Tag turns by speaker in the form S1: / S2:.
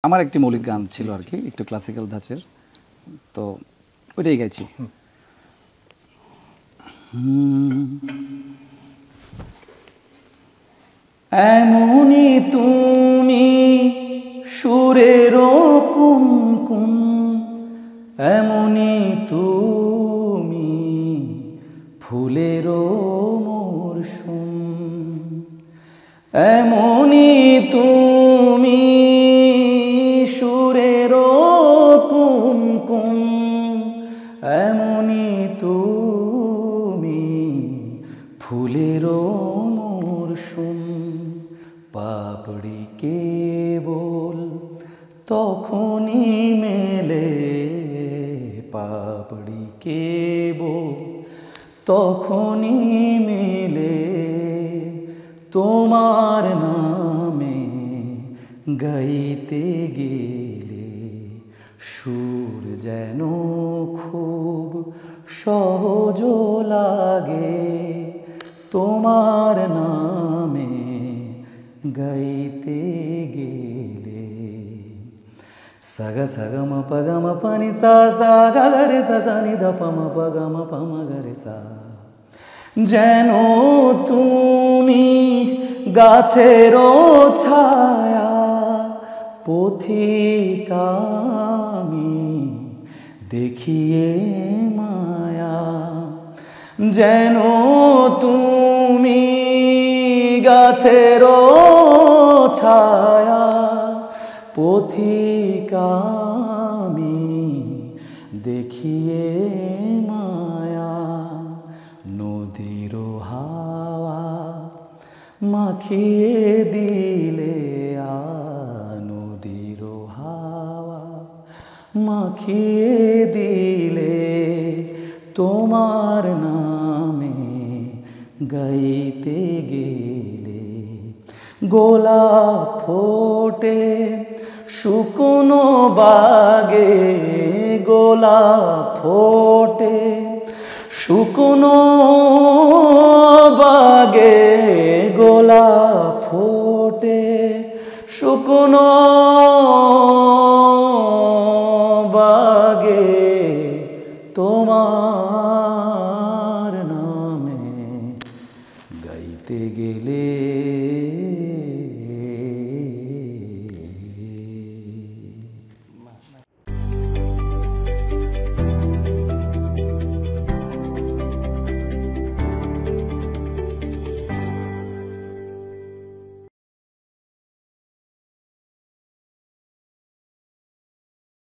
S1: আমার একটি মৌলিক গান ছিল আর কি, একটু ক্লাসিক্যাল ধাঁচের, তো ওইটাই গাইছি। এমনি তুমি সুরের কুমকুম, এমনি তুমি ফুলের মরশুম, এমনি তুমি সুরের কুমকুম, এমনি তুমি ফুলের মরশুম। পাপড়ি কেবল তখনই মেলে, পাপড়ি কেবল তখনই মেলে, তোমার নামে গাইতে গেলে। সুর যেন খুব সহজ লাগে, তোমার নামে গাইতে গেলে। সাগা সাগা ম পগা ম পানি সা সা গা গা রে সা সা নি ধা পা ম পগা ম পা ম গা রে সা। যেন তুমি গাছের ছায়া, পথিকা আমি দেখিয়ে মায়া। যেন তুমি গাছের ছায়া, পথিকা আমি দেখিয়ে মায়া। নদীর হাওয়া মাখিয়ে দিলে, নদীর হাওয়া মাখিয়ে দিলে, তোমার নামে গাইতে গেলে। গোলাপ ফোটে শুকনো বাগে, গোলাপ ফোটে শুকনো বাগে, গোলাপ ফোটে শুকনো